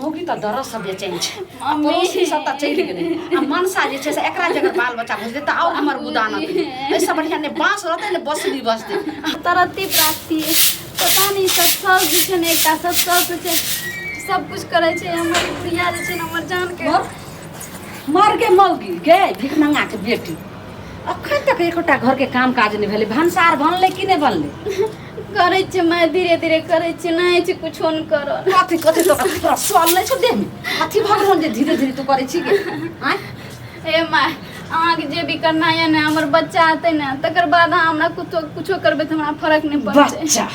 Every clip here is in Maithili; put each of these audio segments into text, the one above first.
मौगी त दरस सब बेचैन छै पड़ोसी सब त चलि गेलै आ मनसा जे छै से एकरा जगर बाल बच्चा बुझतै त और हमर बुदान ऐसा बढ़िया ने बांस रहतै ने बसली बसतै तरती प्राप्ति पता नहीं सब जे छै ने एकटा सब छै सब कुछ करे छै हमर बुढ़िया जे छै ने हमर जान के मर के मौगी गे भिख मंगा के बेटी अखन तक एकोटा घर के काम काज नहीं भेलै भंसार बनले कि नहीं बनले करे छै मैं धीरे धीरे करे छै नहीं छै कुछो न करो कथी कथी तो तोरा सवाल नहीं छौ देह में कथी भगवान जे धीरे धीरे तू करे छी गे आय ए माय आगे जे भी करना है ना हमर बच्चा आते ना तकर बाद हमरा कुछो करबे त हमरा फर्क नहीं पड़ते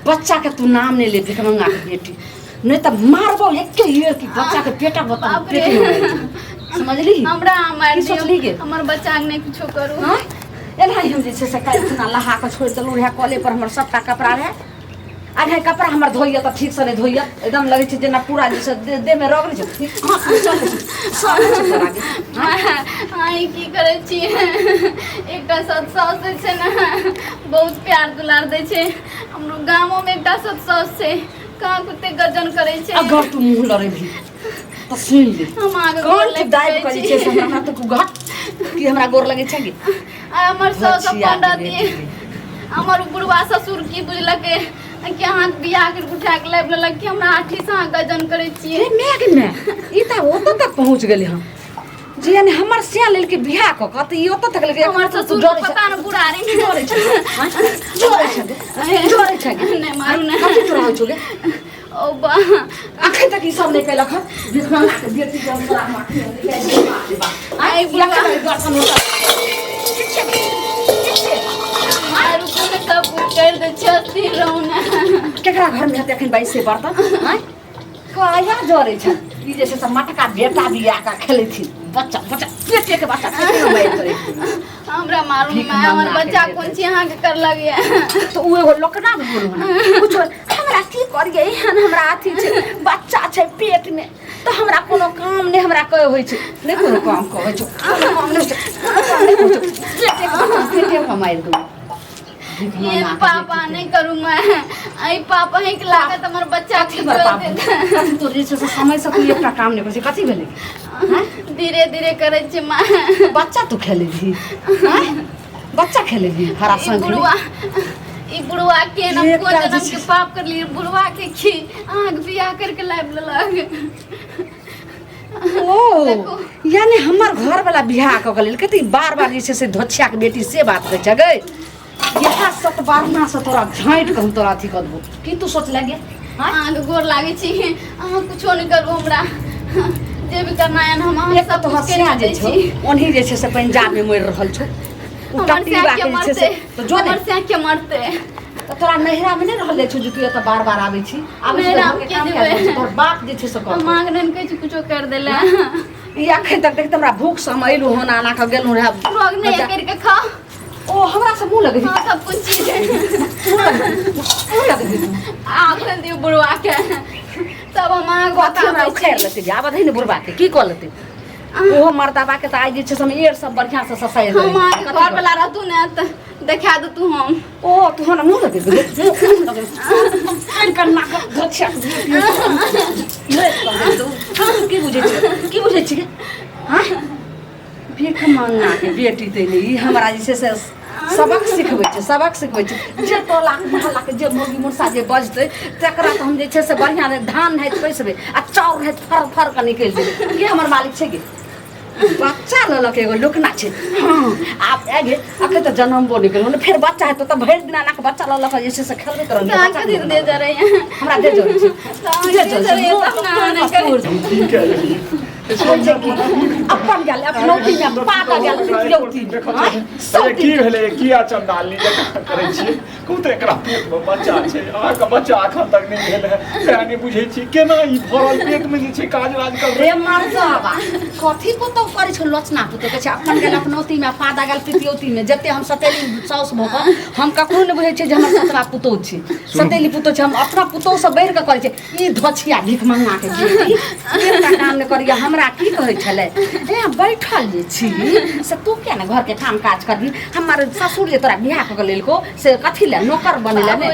बच्चा के तू नाम नहीं ले भिख मंगा के बेटी नहीं त मारबो एके ईयर की बच्चा के पेटा बता पेट में समझली हमरा मार सोचली गे हमर बच्चा के नहीं कुछो करू हां ए भाई हम जे से सकाई खुना लहा के छोड़ देलु रहे कॉले पर हमर सबटा कपड़ा रहे आधे कपड़ा हमर धोइया त ठीक से नहीं धोइया एकदम लगे छै जेना पूरा जैसे दे में रगड़ छै सब कुछ लागे आई की करे छी एकटा सास छै ना बहुत प्यार दुलार दे छै हमरो गामो में एकटा सास छै कहाँ कुत्ते गर्जन करे छै अगर तू मुंह लरे भी तो सुन ले हम आगे कौन की दाई करी छै हमरा हाथ को घट कि हमरा गोर लगे छै गे हमर सास अपन रहती हमर बुढ़वा ससुर की बुझलके कि अहाँ बियाह के उठा के लाइब लेलक कि हमरा आठी से गर्जन करे छियै मैं ई त ओतो तक पहुंच गेले हम जे यानी हमर सिया लेल के बियाह क त ई ओतो तक लेके हमर ससुर पता न बुढ़ा रे जोरे छै नहीं मारू ना कथी तोरा हो गे ओ बा अखन तक ई सब नहीं कैलक ह भिख मंगा के बेटी के हमरा माटी आई बुढ़वा गठन होता मारू को सब कुछ कर दे छती रहू ना केकरा घर में हते अखन 22 से बर्तन हैं काया जोरे छै ई जैसे सब मटका बेटा बियाह का खेले थी बच्चा पेटे के बच्चा पेटे में मार करे हमरा मारू मैं हमर बच्चा कोन छी अहाँ के कर लगे तो उ एगो लोकना बोलू ना कुछ हमरा की कर गई हन हमरा अथी छै बच्चा छै पेट में तो हमरा कोनो काम नहीं हमरा कहे होय छै नहीं कोनो काम कहै छै काम नहीं पेटे में मार दू ये पापा नहीं करू मैं आई पापा ही के लागत हमर बच्चा कथी बर पापा तो जे से समय से कोई एकटा काम नहीं करे कथी भेलै धीरे धीरे करे छी मैं बच्चा तो खेले भी बच्चा खेले भी हरा संग ई बुढ़वा के ना को जन्म के पाप कर लिए बुढ़वा के की आग बियाह करके लाइब लेलक ओ यानी हमर घर वाला बियाह क गेल कथी बार-बार जे से धोछिया के बेटी से बात कहै छ गई यहा सत बारना से तोरा झांट कहूं तोरा अथी कर दबो की तू सोच लगे आग गोर लागे छी अहाँ कुछो नहीं करू हमरा जे भी करना है हम एक तो हसिया जे छ ओनही जे से पंजाब में मर रहल छ उ टट्टी बाके जे तो जो हमर से के मरते तो तोरा नहिरा में नहीं रहले छ जुतिया तो बार-बार आबै छी आबै के काम कर तोर बाप जे छ से कर मांग रन कह छी कुछो कर देला ई अखन तक देख हमरा भूख समैलु होना ना क गेलु रे रोग नहीं करके खा ओ हमरा से मुंह लगे हां सब कुछ चीज मुंह लगे आखन दियो बुढ़वा के तब हम आग कथी हमरा उखेर लेते जा आब धैने बुढ़वा के की कर लेते ओहो मर्दाबा के त आज जे छ हम एड़ सब बढ़िया से सफाई हम आगे घर वाला रहतू ना त देखा दे तू हम ओ तू हन मुंह लगे करना धोछिया की बुझे छी हां भीख मांगना के बेटी तेली ई हमरा जे से सबक सिखबै छै जे टोला मोहल्ला के जे मुर्गी मुर्सा जे बजतै तकरा त हम जे छै से बढ़िया रे धान है पैसबे आ चाउर है फर के निकल जेबे के हमर मालिक छै के बच्चा ललक एगो लुकना छै हां आप आगे अके त जन्मबो निकल ने फिर बच्चा है तो त भैर दिना नाक बच्चा ललक जे से खेलबे करन बच्चा दे जा रहे हैं हमरा दे जो छै अपन गेल अपनौती में पाता गेल पियौती अरे की भेले किया चंदाल नी करे छी कुत एकरा पेट में बच्चा छै आ का बच्चा अखन तक नहीं भेल है यानी बुझै छी केना ई भरल पेट में जे छै काज राज कर रे मरजाबा कथी को तो करे छ लोचना पुतो के छै अपन गेल अपनौती में पाता गेल पियौती में जते हम सतेली साउस भक हम ककरो न बुझै छै जे हमर सतरा पुतो छै सतेली पुतो छै हम अपना पुतो से बढ़ के करे छै ई धोछिया भीख मंगा के बेटी काम न करिया हम हमरा की कहै छलै ए बैठल जे छी से तू क्या ना घर के काम काज करबी हमर ससुर जे तोरा बियाह क लेलको से कथि ले नौकर बनेला ने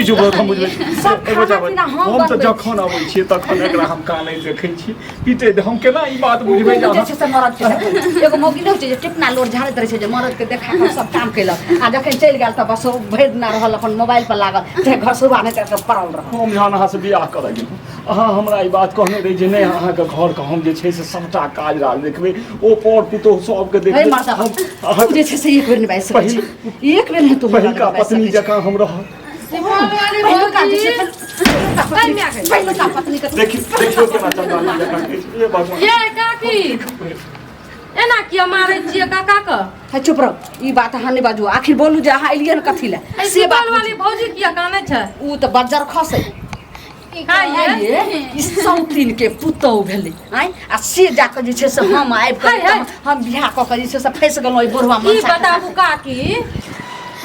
ई चुप रहो हम बुझबै सब खाना पीना हम त जखन अबै छियै तखन एकरा हम कानै देखै छी पीटे हम केना ई बात बुझबै जे छै से मरद के एगो मौगी न छै जे टिपना लोर झाड़ैत रहै छै जे मरद के देखा के सब काम केलक आ जखन चलि गेल त बस भरि दिना रहल अपन मोबाइल पर लागल ते घर सुबह में करके पड़ल रह हम जहन अहाँ से बियाह करऽ गेलहुँ अहाँ हमरा ई बात कहने रही जे नहि अहाँके घरके हम जे छै से सबटा काज राज देखबै ओ पर पुतोह सबके हे देखबै मर्द हम जे छै से एक बेर निभाइ सकै छी एक बेर नहीं तू पहिलका पत्नी जकाँ हम रह पहिलका पत्नी के देखियो केना चंदा जकाँ कहै छै ए भगवान ये काकी एना किया मारै छियै काका क है चुप रह ई बात अहाँ नहीं बाजू आखिर बोलू जे अहाँ एलियन कथि ले से बाल वाली भौजी किया काने छै ऊ त बज्जर खसै ई सौतीन के पुतौह भेलै आइ आ से जाके जे छै से हम आबि के हम बियाह क के जे छै से फँसि गेलहुँ ई बुढ़वा ई बताबू काकी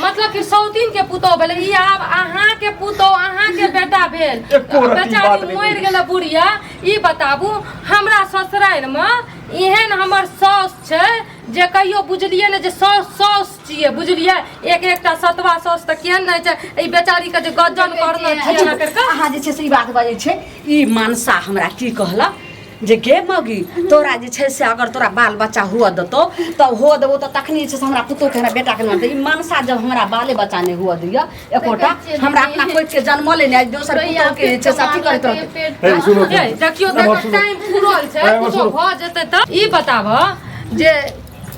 मतलब कि सौतीन के पुतौह भेलै ई आब अहाँ के पुतौह अहाँ के बेटा भेल बेचारी मरि गेल बुढ़िया ई बताबू हमरा ससुराल में एहन हमर साउस छै जे कहियो बुझलिए ने जे साउस छिए बुझलिए एकटा सतवा साउस त केहन नहि छै ई बेचारी के जे गजन करना छै ना करके अहाँ जे छै से ई बात बाजै छै ई मानसा हमरा की कहला जे गे मगी तोरा जे छै से अगर तोरा बाल बच्चा हुआ देतो तब हो देबो त तखनी जे छै से हमरा पुतोह के हमरा बेटा के नाम ई मानसा जब हमरा बाले बच्चा नहीं हुआ दिया एकोटा हमरा अपना कोइ के जन्म ले नहीं दोसर पुतोह के जे छै से अथी करैत रहते देखियो टाइम पूरल छै कुछो भ जेतै त ई बताब जे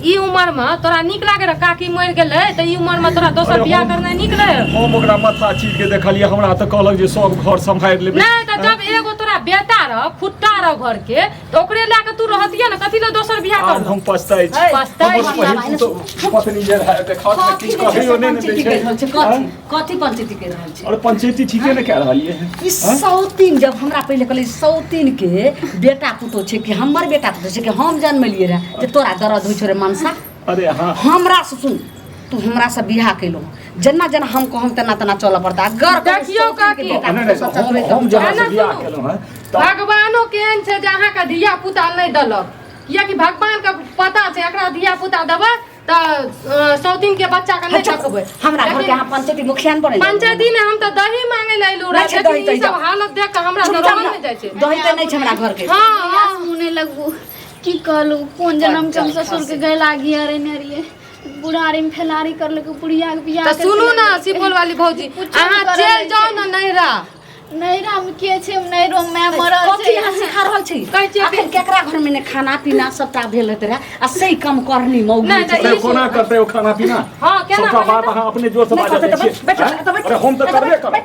ई उम्र में तोरा निक लागे रे काकी मर गेलै त ई उम्र में तोरा दोसर बियाह करनाइ निक रहे हम ओकरा माथा चीर के देखलिए हमरा त कहलक जे सब घर संभाल लेबै नहीं त जब एगो तोरा बेटा रह फुट्टा रह घर के त ओकरे ला के तू रहतिया न कथि ले दोसर बियाह कर हम पछताइ छी पछताइ पत्नी जे है के खात में किछ कहियो नहीं दै छै कथि पंचायती के रहल छै और पंचायती ठीके ने कह रहलिए ई सौतीन जब हमरा पहिले कहले सौतीन के बेटा पुतो छै कि हमर बेटा पुतो छै कि हम जन्म लिए रहे जे तोरा दर्द होइ छै रे मनसा अरे हां हमरा से सुन तू हमरा से बियाह कैलो जना जना हम कहम तना तना चल पड़ता अगर देखियो काकी हम जहां से बियाह केलो हैं भगवानो केहन छै जे अहाँ के धिया पुता नहीं दलक किया कि भगवान के पता छै एकरा धिया पुता देबै त सौतीन के बच्चा के नहीं देखबै हमरा घर के यहाँ पंचायती मुखिया बने पंचायती में हम त दही मांगे ले आइलू रे ई सब हालत देख के हमरा डर नहीं जाय छै दही त नहीं छै हमरा घर के हां सुने लगबू की कहलू कोन जन्म के ससुर के गैला गिया रे नरिए बुढ़ारी में फैलारी कर लेके बुढ़िया के बियाह त सुनू ना सिपल वाली भौजी अहाँ चल जाओ ना नैरा नैरा में के छै नैरो में मरल कथि यहाँ सिखा रहल छै कहै छै अखन केकरा घर में ने खाना पीना सबटा भेल हेत रे आ सही कम करनी मौगी नहीं, छै। नहीं, कोना करते हो खाना पीना हां केना सबका बात अहाँ अपने जोर से बाजा दै छियै अरे हम तो करबे करब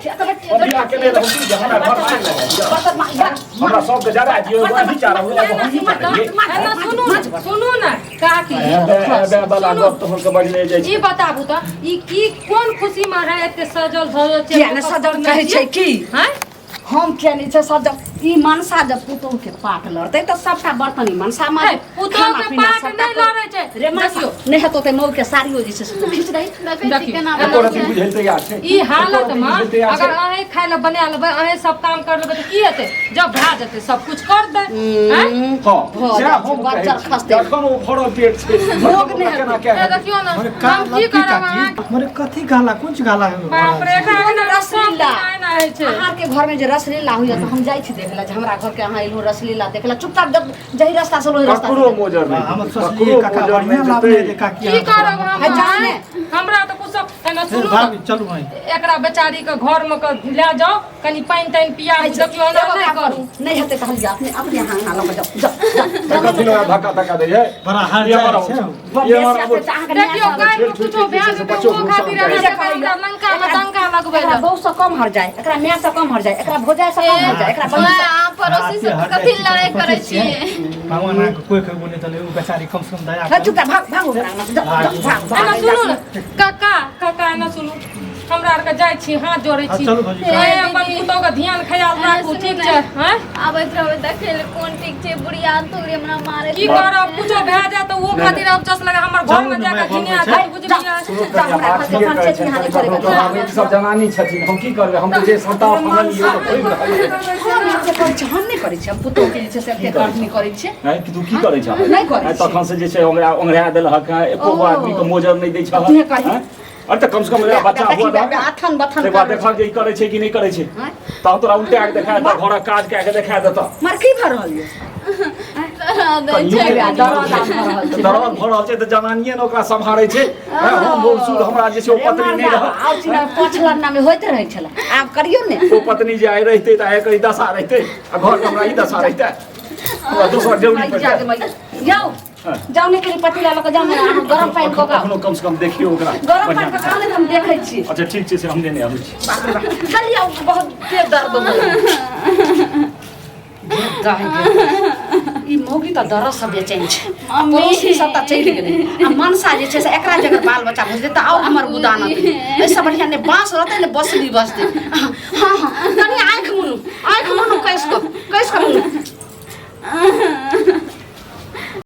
हम बियाह के लेल हम की हमरा घर में हमरा सब के ज्यादा दियो वही चाह रहा हूं हम ही एना सुनू ना काकी बे वाला गप तो हम के बढ़ले जाय छै ई बताबू त ई की कोन खुशी में है एते सजल धजल छै किया ने सजल कहै छै की हैं हम किया नहीं छै सजल ई मनसा जब पुतोह के पाट लड़ते त सबटा बर्तन मनसा में पुतोह के पाट नहीं लड़ै छै रे देखियो नहीं हेतो ते मौग के साड़ियो जे छै से खींच दई देखै केना एको रति बुझल तैयार छै ई हालत में अगर अहे खाय ले बना लेबै अहे सब काम कर लेबै त की हेतै जब भा जेतै सब कुछ कर दे हैं हां से हम बच्चा खसते जखन ओ भरल पेट छै लोग ने केना के ए देखियो ना हम की करब अहाँ मरे कथी गाला कुछ गाला बाप रे एकरा के रसलीला ना है छै अहाँ के घर में जे रसलीला होइया त हम जाई छी देखला जे हमरा घर के अहाँ एलो रसलीला देखला चुपचाप जब जही रास्ता से लोही रास्ता ककरो मोजर नहीं हम सोचलिए काका बढ़िया लागले जे काकी की करब हम है जाने हमरा त कुछ एना सुनू भाभी चलू भाई एकरा बेचारी के घर में ले जाओ कनी पानी तानी पिया देखियो ना नहीं करू नहीं हेते त हम जा अपने हां हां लग जाओ कथि लगा धक्का धक्का दै है बड़ा हाल ये जाय बड़ा छै ये बड़ा देखियो गाय में कुछो भ्यान दे वो खातिर एकरा लंका में दंगा लगबै एकरा बहु से कम हर जाए एकरा मैं से कम हर जाए एकरा भोजा से कम हर जाए एकरा बन आ पड़ोसी से कथि लड़ाई करे छिए भगवान को कोई बोले तले उ बेचारी कम से कम दया है चुपचाप भाग भाग भाग एना सुनू ना काका एना सुनू हमरा आर के जाय छी हाथ जोड़ै छी चलू भाजी ए अपन पुतौ के ध्यान ख्याल राखू ठीक छै हैं आबैत रहबै देखै ले कोन ठीक छै बुढ़िया तोरे हमरा मारे की करब कुछो भए जाए त वो खातिर अब जस लगा हमर घर में जाके झिनिया छै बुझलियै सब जनानी छथिन हम की करबै हम तो जे संता अपन लिए हम नहीं करै छी हम पुतोह के जे छै से एते काटनी करै छी हैं कि तू की करे छ नहीं करै छी तखन से जे छै हमरा ओंगरा देलहक हैं एको गो आदमी के मोजर नहीं दै छ अपने कही। हैं? अरे तो कम से कम मेरा बच्चा हुआ था आथन बथन एक बार देखा जे ई करे छै कि नहीं करे छै हैं? ता तोरा उल्टे आके देखा दे घोड़ा काज के देखा देता मार की भर रहल ये डरा दै छै दरवाज भर रहल छै त जवानिये न ओकरा सम्हारै छै हैं? हम बोल सुर हमरा जे छै ओ पत्नी नहीं रह आउ छी ना पछलन्ना में होइत रहै छला आब करियौ ने ओ पत्नी जे आइ रहते त आइ करी दशा रहते आ घर में हमरा ई दशा रहते पूरा दूसरा जरूरी पड़ जाए जाओ जाओ ने के पतीला लक जाओ ना गरम पानी को का कखनो कम से कम देखियो ओकरा गरम पानी का काले हम देखै छी अच्छा ठीक छै से हम लेने आबै छी बाप रे बाप जल्दी आओ बहुत तेज दर्द हो गया ई मौगी त दरस सब बेचैन छै पड़ोसी सब त चलि गेलै आ मनसा जे छै से एकरा जगह बाल बच्चा बुझते त और हमर गुदान होतै ऐसा बढ़िया ने बांस रहतै ने बसली बसतै हां हां तनी आंख मुनु कैस को मुनु